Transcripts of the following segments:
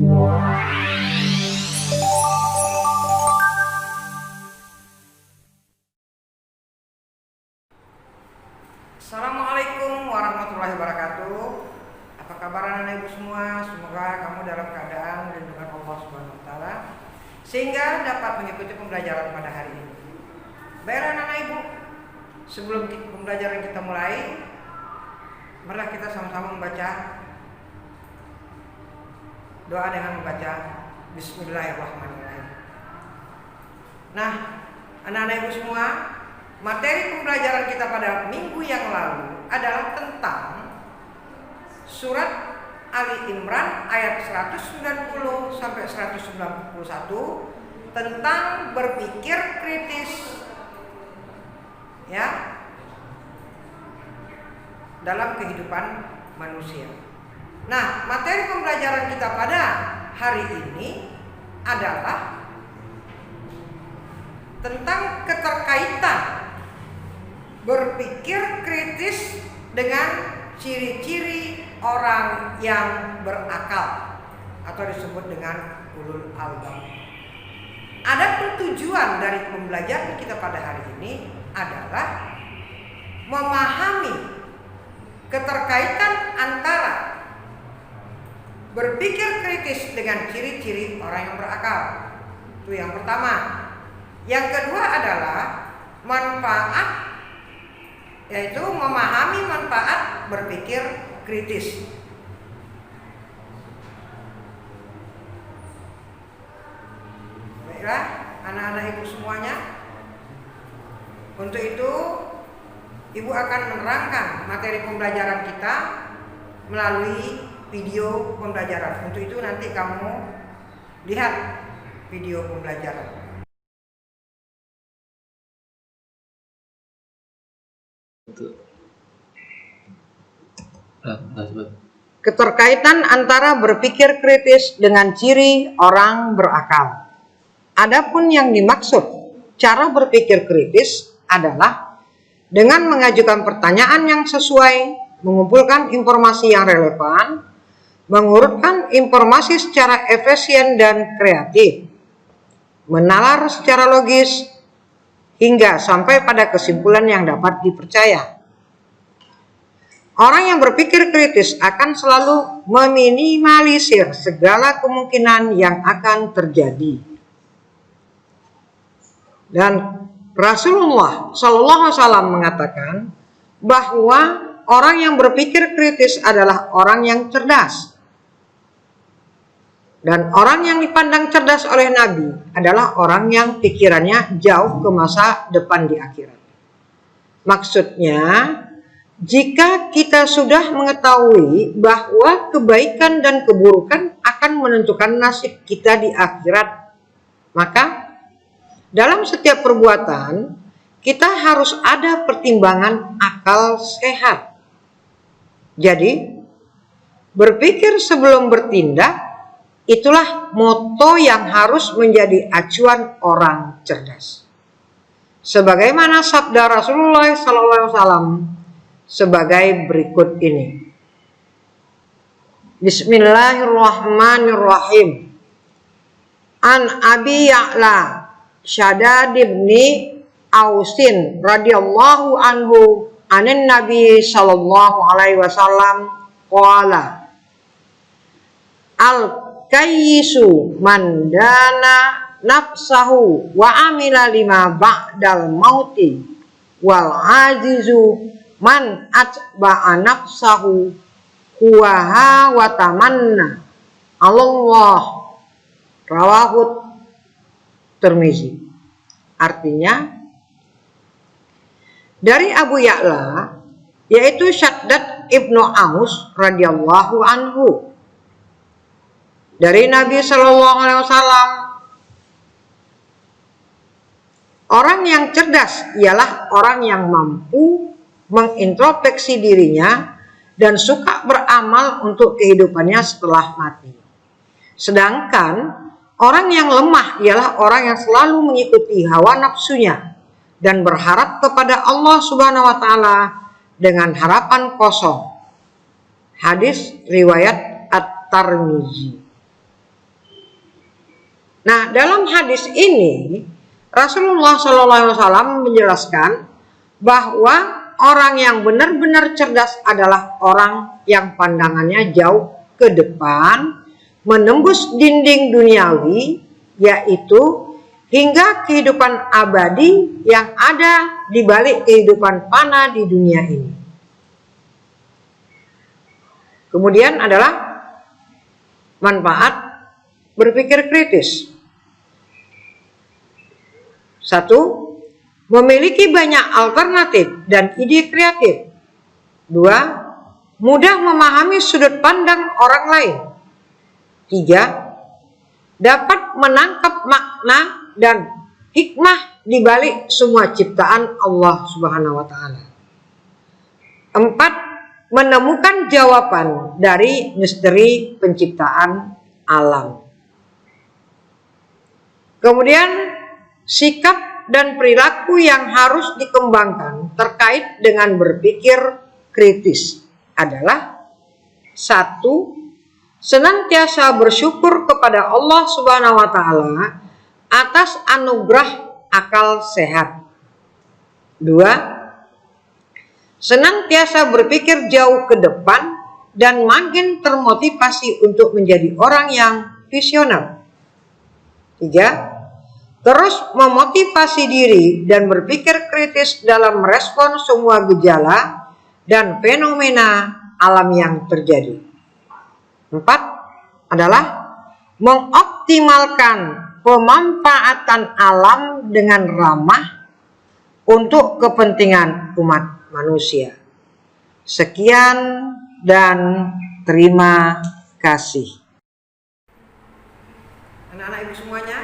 Assalamualaikum warahmatullahi wabarakatuh. Apa kabar anak ibu semua? Semoga kamu dalam keadaan lindungan Allah Subhanahu wa taala sehingga dapat mengikuti pembelajaran pada hari ini. Baiklah anak ibu, sebelum pembelajaran kita mulai, marilah kita sama-sama membaca doa dengan membaca Bismillahirrahmanirrahim. Nah, anak-anak ibu semua, materi pembelajaran kita pada minggu yang lalu adalah tentang surat Ali Imran ayat 190 sampai 191 tentang berpikir kritis ya dalam kehidupan manusia. Nah, materi pembelajaran kita pada hari ini adalah tentang keterkaitan berpikir kritis dengan ciri-ciri orang yang berakal atau disebut dengan ulul albab. Ada tujuan dari pembelajaran kita pada hari ini adalah memahami keterkaitan antara berpikir kritis dengan ciri-ciri orang yang berakal. Itu yang pertama. Yang kedua adalah manfaat, yaitu memahami manfaat berpikir kritis. Baiklah, anak-anak ibu semuanya. Untuk itu, ibu akan menerangkan materi pembelajaran kita melalui video pembelajaran. Untuk itu nanti kamu lihat video pembelajaran. Keterkaitan antara berpikir kritis dengan ciri orang berakal. Adapun yang dimaksud cara berpikir kritis adalah dengan mengajukan pertanyaan yang sesuai, mengumpulkan informasi yang relevan, mengurutkan informasi secara efisien dan kreatif, menalar secara logis, hingga sampai pada kesimpulan yang dapat dipercaya. Orang yang berpikir kritis akan selalu meminimalisir segala kemungkinan yang akan terjadi. Dan Rasulullah SAW mengatakan bahwa orang yang berpikir kritis adalah orang yang cerdas. Dan orang yang dipandang cerdas oleh Nabi adalah orang yang pikirannya jauh ke masa depan di akhirat. Maksudnya, jika kita sudah mengetahui bahwa kebaikan dan keburukan akan menentukan nasib kita di akhirat, maka dalam setiap perbuatan kita harus ada pertimbangan akal sehat. Jadi, berpikir sebelum bertindak itulah moto yang harus menjadi acuan orang cerdas. Sebagaimana sabda Rasulullah SAW sebagai berikut ini. Bismillahirrahmanirrahim. An Abi Ya'la Shaddad ibni Ausin radhiyallahu anhu anin Nabi sallallahu alaihi wasallam qala al-kayyisu man dana nafsahu wa amila lima ba'dal mauti wal azizu man atba'a nafsahu huwaha wa tamanna Allah rawahu Tirmizi. Artinya dari Abu Ya'la yaitu Shaddad ibnu Aus radhiyallahu anhu dari Nabi sallallahu alaihi wasallam, orang yang cerdas ialah orang yang mampu mengintrospeksi dirinya dan suka beramal untuk kehidupannya setelah mati. Sedangkan orang yang lemah ialah orang yang selalu mengikuti hawa nafsunya dan berharap kepada Allah Subhanahu wa taala dengan harapan kosong. Hadis riwayat At-Tirmizi. Nah, dalam hadis ini Rasulullah SAW menjelaskan bahwa orang yang benar-benar cerdas adalah orang yang pandangannya jauh ke depan, menembus dinding duniawi, yaitu hingga kehidupan abadi yang ada di balik kehidupan fana di dunia ini. Kemudian adalah manfaat berpikir kritis. 1. Memiliki banyak alternatif dan ide kreatif. 2. Mudah memahami sudut pandang orang lain. 3. Dapat menangkap makna dan hikmah di balik semua ciptaan Allah Subhanahu wa taala. 4. Menemukan jawaban dari misteri penciptaan alam. Kemudian sikap dan perilaku yang harus dikembangkan terkait dengan berpikir kritis adalah 1. Senantiasa bersyukur kepada Allah Subhanahu wa taala atas anugerah akal sehat. 2. Senantiasa berpikir jauh ke depan dan makin termotivasi untuk menjadi orang yang visioner. 3. Terus memotivasi diri dan berpikir kritis dalam merespon semua gejala dan fenomena alam yang terjadi. 4. Adalah mengoptimalkan pemanfaatan alam dengan ramah untuk kepentingan umat manusia. Sekian dan terima kasih. Anak-anak ibu semuanya,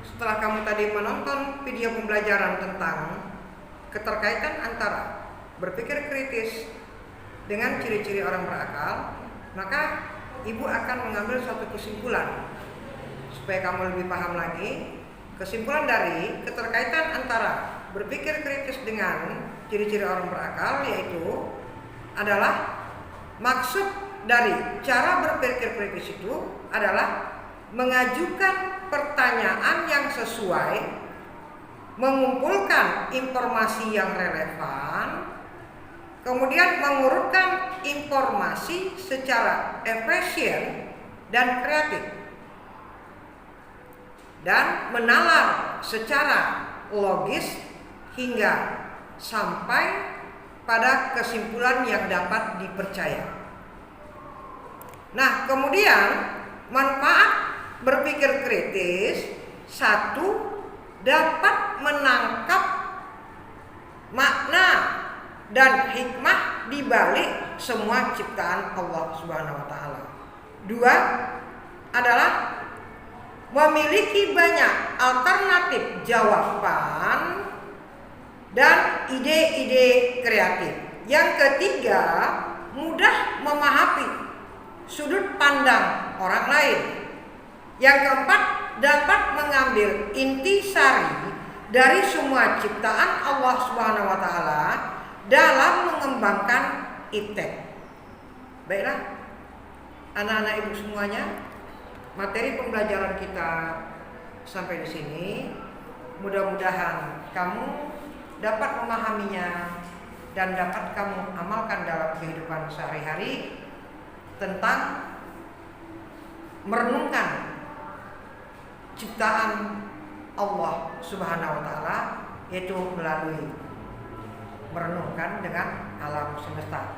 setelah kamu tadi menonton video pembelajaran tentang keterkaitan antara berpikir kritis dengan ciri-ciri orang berakal, maka ibu akan mengambil suatu kesimpulan supaya kamu lebih paham lagi. Kesimpulan dari keterkaitan antara berpikir kritis dengan ciri-ciri orang berakal yaitu adalah maksud dari cara berpikir kritis itu adalah mengajukan pertanyaan yang sesuai, mengumpulkan informasi yang relevan, kemudian mengurutkan informasi secara efisien dan kreatif, dan menalar secara logis hingga sampai pada kesimpulan yang dapat dipercaya. Nah, kemudian manfaat berpikir kritis, 1. Dapat menangkap makna dan hikmah di balik semua ciptaan Allah Subhanahu wa taala. 2. Adalah memiliki banyak alternatif jawaban dan ide-ide kreatif. Yang ketiga, mudah memahami sudut pandang orang lain. Yang keempat, dapat mengambil intisari dari semua ciptaan Allah Subhanahu wa taala dalam mengembangkan iptek. Baiklah, anak-anak ibu semuanya, materi pembelajaran kita sampai di sini. Mudah-mudahan kamu dapat memahaminya dan dapat kamu amalkan dalam kehidupan sehari-hari tentang merenungkan ciptaan Allah Subhanahu wa taala, yaitu melalui merenungkan dengan alam semesta.